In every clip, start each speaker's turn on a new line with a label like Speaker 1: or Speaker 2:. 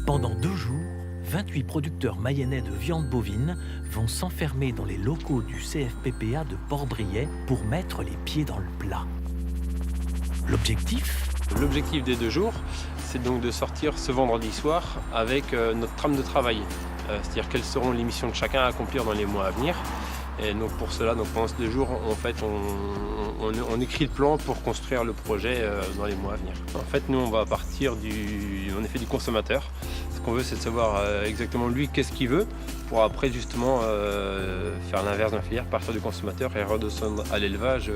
Speaker 1: Pendant 2 jours, 28 producteurs mayennais de viande bovine vont s'enfermer dans les locaux du CFPPA de Port-Briet pour mettre les pieds dans le plat. L'objectif ?
Speaker 2: L'objectif des 2 jours, c'est donc de sortir ce vendredi soir avec notre trame de travail. C'est-à-dire quelles seront les missions de chacun à accomplir dans les mois à venir. Et donc pour cela, donc pendant ces 2 jours, en fait, on écrit le plan pour construire le projet dans les mois à venir. En fait, nous, on va partir en effet du consommateur. Ce qu'on veut, c'est de savoir exactement lui qu'est-ce qu'il veut pour après justement faire l'inverse de la filière, partir du consommateur et redescendre à l'élevage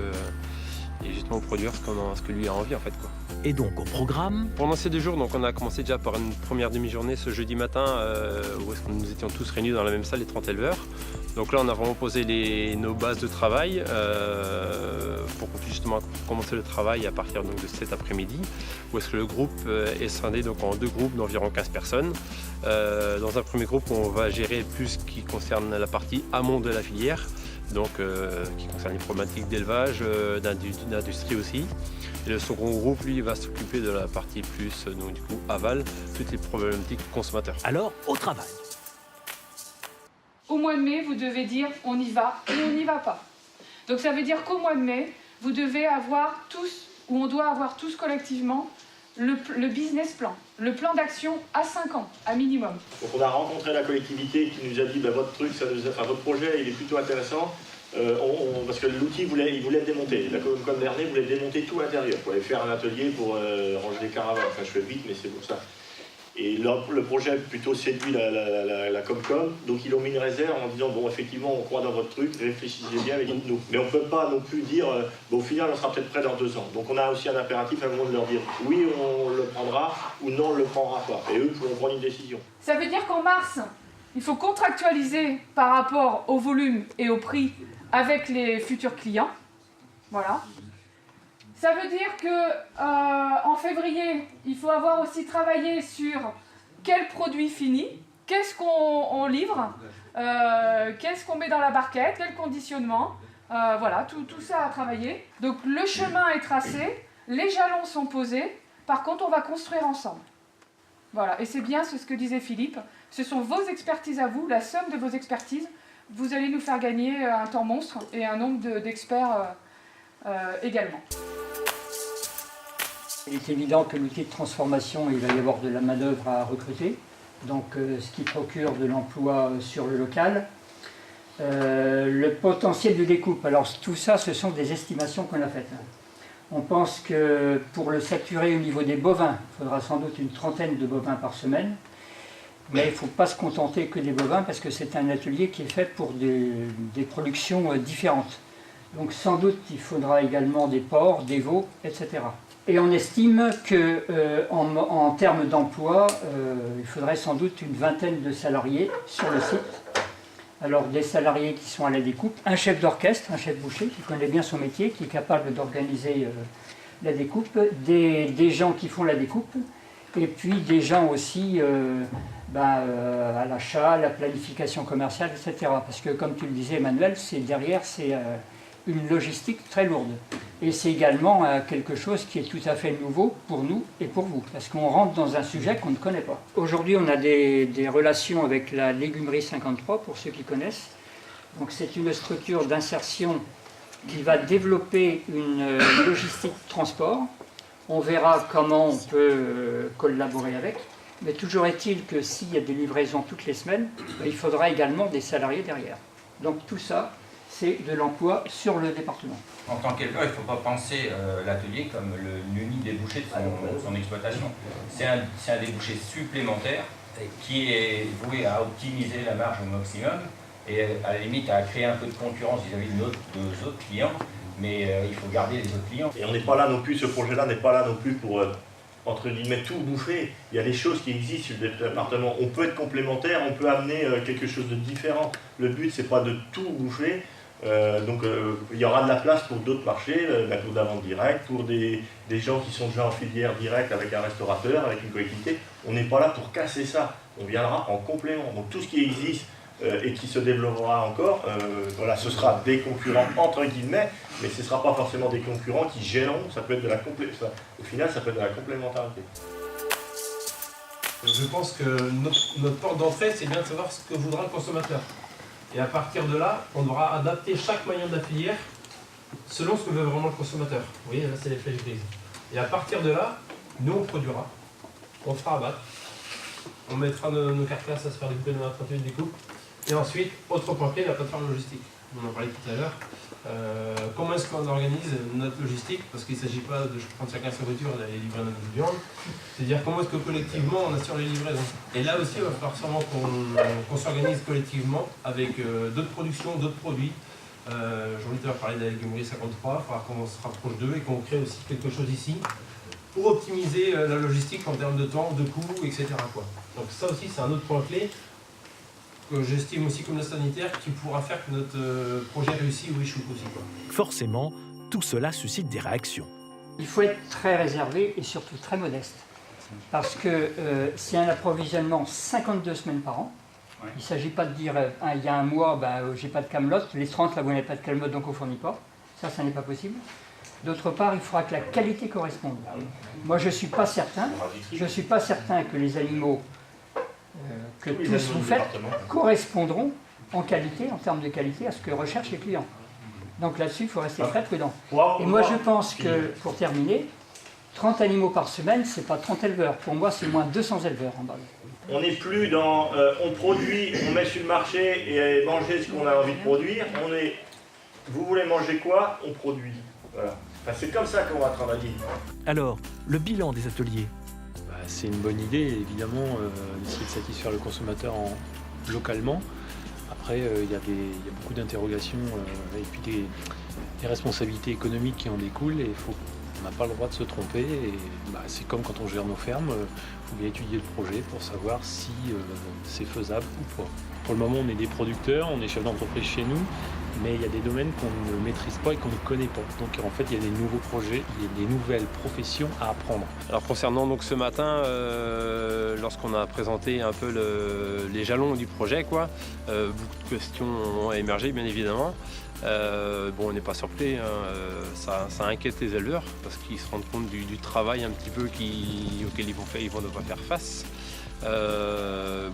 Speaker 2: et justement produire ce que lui a envie en fait, quoi.
Speaker 1: Et donc au programme ?
Speaker 2: Pendant ces 2 jours, donc, on a commencé déjà par une première demi-journée ce jeudi matin où nous étions tous réunis dans la même salle, les 30 éleveurs. Donc là, on a vraiment posé nos bases de travail pour qu'on puisse justement commencer le travail à partir donc, de cet après-midi, où est-ce que le groupe est scindé donc, en 2 groupes d'environ 15 personnes. Dans un premier groupe, on va gérer plus ce qui concerne la partie amont de la filière, donc qui concerne les problématiques d'élevage, d'industrie aussi. Et le second groupe, lui, va s'occuper de la partie plus, donc du coup, aval, toutes les problématiques consommateurs.
Speaker 1: Alors, au travail.
Speaker 3: Au mois de mai, vous devez dire on y va ou on n'y va pas. Donc ça veut dire qu'au mois de mai, vous devez avoir tous, ou on doit avoir tous collectivement, le business plan, le plan d'action à 5 ans, à minimum.
Speaker 4: Donc on a rencontré la collectivité qui nous a dit votre truc, votre projet il est plutôt intéressant. Parce que l'outil il voulait démonter. La com dernier voulait démonter tout l'intérieur. Il fallait faire un atelier pour ranger les caravanes. Enfin, je fais vite, mais c'est pour ça. Et le projet plutôt séduit la Comcom, donc ils ont mis une réserve en disant bon, effectivement, on croit dans votre truc, réfléchissez bien et dites-nous. Mais on ne peut pas non plus dire bon, au final, on sera peut-être prêt dans 2 ans. Donc on a aussi un impératif à un moment de leur dire oui, on le prendra ou non, on ne le prendra pas. Et eux pourront prendre une décision.
Speaker 3: Ça veut dire qu'en mars, il faut contractualiser par rapport au volume et au prix avec les futurs clients. Voilà. Ça veut dire qu'en février, il faut avoir aussi travaillé sur quel produit fini, qu'est-ce qu'on livre, qu'est-ce qu'on met dans la barquette, quel conditionnement. Voilà, tout ça à travailler. Donc le chemin est tracé, les jalons sont posés, par contre on va construire ensemble. Voilà, et c'est bien ce que disait Philippe, ce sont vos expertises à vous, la somme de vos expertises. Vous allez nous faire gagner un temps monstre et un nombre d'experts également.
Speaker 5: Il est évident que l'outil de transformation, il va y avoir de la main-d'œuvre à recruter, donc ce qui procure de l'emploi sur le local. Le potentiel de découpe, alors tout ça, ce sont des estimations qu'on a faites. On pense que pour le saturer au niveau des bovins, il faudra sans doute une 30aine de bovins par semaine. Mais il ne faut pas se contenter que des bovins parce que c'est un atelier qui est fait pour des productions différentes. Donc sans doute il faudra également des porcs, des veaux, etc. Et on estime qu'en termes d'emploi, il faudrait sans doute une 20aine de salariés sur le site. Alors des salariés qui sont à la découpe, un chef d'orchestre, un chef boucher qui connaît bien son métier, qui est capable d'organiser la découpe, des gens qui font la découpe, et puis des gens aussi à l'achat, la planification commerciale, etc. Parce que comme tu le disais Emmanuel, derrière c'est une logistique très lourde. Et c'est également quelque chose qui est tout à fait nouveau pour nous et pour vous, parce qu'on rentre dans un sujet qu'on ne connaît pas. Aujourd'hui, on a des relations avec la Légumerie 53, pour ceux qui connaissent. Donc c'est une structure d'insertion qui va développer une logistique de transport. On verra comment on peut collaborer avec. Mais toujours est-il que s'il y a des livraisons toutes les semaines, il faudra également des salariés derrière. Donc tout ça, c'est de l'emploi sur le département.
Speaker 6: En tant qu'éleveur, il ne faut pas penser l'atelier comme l'unique débouché de son exploitation. C'est un débouché supplémentaire qui est voué à optimiser la marge au maximum et à la limite à créer un peu de concurrence vis-à-vis de nos autres clients, mais il faut garder les autres clients.
Speaker 4: Et on n'est pas là non plus, ce projet-là n'est pas là non plus pour entre guillemets tout bouffer. Il y a des choses qui existent sur le département. On peut être complémentaire, on peut amener quelque chose de différent. Le but, c'est pas de tout bouffer. Il y aura de la place pour d'autres marchés, la cour de la vente directe, pour des gens qui sont déjà en filière directe avec un restaurateur, avec une collectivité. On n'est pas là pour casser ça, on viendra en complément. Donc tout ce qui existe et qui se développera encore, voilà, ce sera des concurrents entre guillemets, mais ce ne sera pas forcément des concurrents qui gêneront, ça peut être de la au final ça peut être de la complémentarité.
Speaker 2: Je pense que notre porte d'entrée, c'est bien de savoir ce que voudra le consommateur. Et à partir de là, on devra adapter chaque maillon de la filière selon ce que veut vraiment le consommateur. Vous voyez, là, c'est les flèches grises. Et à partir de là, nous, on produira, on fera abattre, on mettra nos carcasses à se faire découper dans la 38 découpe. Et ensuite, autre point clé, la plateforme logistique. On en parlait tout à l'heure. Comment est-ce qu'on organise notre logistique? Parce qu'il ne s'agit pas de prendre chacun sa voiture et d'aller livrer notre viande. C'est-à-dire comment est-ce que collectivement on assure les livraisons. Et là aussi, il va falloir sûrement qu'on s'organise collectivement avec d'autres productions, d'autres produits. Jean-Luc a parlé de la légumerie 53, il va falloir qu'on se rapproche d'eux et qu'on crée aussi quelque chose ici pour optimiser la logistique en termes de temps, de coûts, etc. quoi. Donc ça aussi, c'est un autre point clé que j'estime aussi comme la sanitaire qui pourra faire que notre projet réussit ou échoue aussi. Quoi.
Speaker 1: Forcément, tout cela suscite des réactions.
Speaker 5: Il faut être très réservé et surtout très modeste. Parce que c'est un approvisionnement 52 semaines par an. Ouais. Il ne s'agit pas de dire il y a un mois, j'ai pas de camelote, les 30 là vous n'avez pas de camelote donc on ne fournit pas. Ça n'est pas possible. D'autre part, il faudra que la qualité corresponde. Moi je ne suis pas certain que les animaux que tous vous faites correspondront en qualité, en termes de qualité, à ce que recherchent les clients. Donc là-dessus, il faut rester très prudent. Et moi je pense que, pour terminer, 30 animaux par semaine, c'est pas 30 éleveurs. Pour moi, c'est moins 200 éleveurs en bas.
Speaker 4: On n'est plus dans on produit, on met sur le marché et manger ce qu'on a envie de produire. Vous voulez manger quoi? On produit. Voilà. Enfin, c'est comme ça qu'on va travailler.
Speaker 1: Alors, le bilan des ateliers?
Speaker 7: C'est une bonne idée, évidemment, d'essayer de satisfaire le consommateur localement. Après, il y a beaucoup d'interrogations et puis des responsabilités économiques qui en découlent et on n'a pas le droit de se tromper. Et, c'est comme quand on gère nos fermes, il faut bien étudier le projet pour savoir si c'est faisable ou pas. Pour le moment, on est des producteurs, on est chef d'entreprise chez nous, mais il y a des domaines qu'on ne maîtrise pas et qu'on ne connaît pas. Donc en fait, il y a des nouveaux projets, il y a des nouvelles professions à apprendre.
Speaker 2: Alors concernant donc ce matin, lorsqu'on a présenté un peu les jalons du projet, beaucoup de questions ont émergé bien évidemment. On n'est pas surpris, ça inquiète les éleveurs parce qu'ils se rendent compte du travail un petit peu auquel ils vont devoir faire face.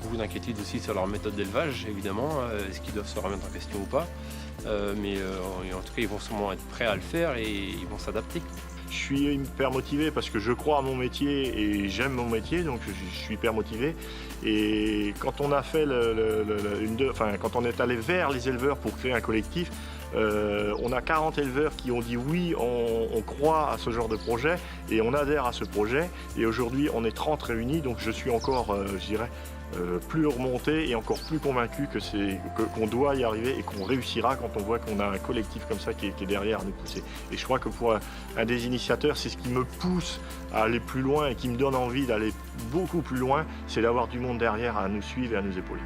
Speaker 2: Beaucoup d'inquiétudes aussi sur leur méthode d'élevage, évidemment, est-ce qu'ils doivent se remettre en question ou pas. Mais en tout cas, ils vont sûrement être prêts à le faire et ils vont s'adapter.
Speaker 4: Je suis hyper motivé parce que je crois à mon métier et j'aime mon métier, donc je suis hyper motivé. Et quand on a fait quand on est allé vers les éleveurs pour créer un collectif, on a 40 éleveurs qui ont dit oui, on croit à ce genre de projet et on adhère à ce projet. Et aujourd'hui, on est 30 réunis, donc je suis encore, je dirais, plus remonté et encore plus convaincu qu'on doit y arriver et qu'on réussira quand on voit qu'on a un collectif comme ça qui est derrière à nous pousser. Et je crois que pour un des initiateurs, c'est ce qui me pousse à aller plus loin et qui me donne envie d'aller beaucoup plus loin, c'est d'avoir du monde derrière à nous suivre et à nous épauler.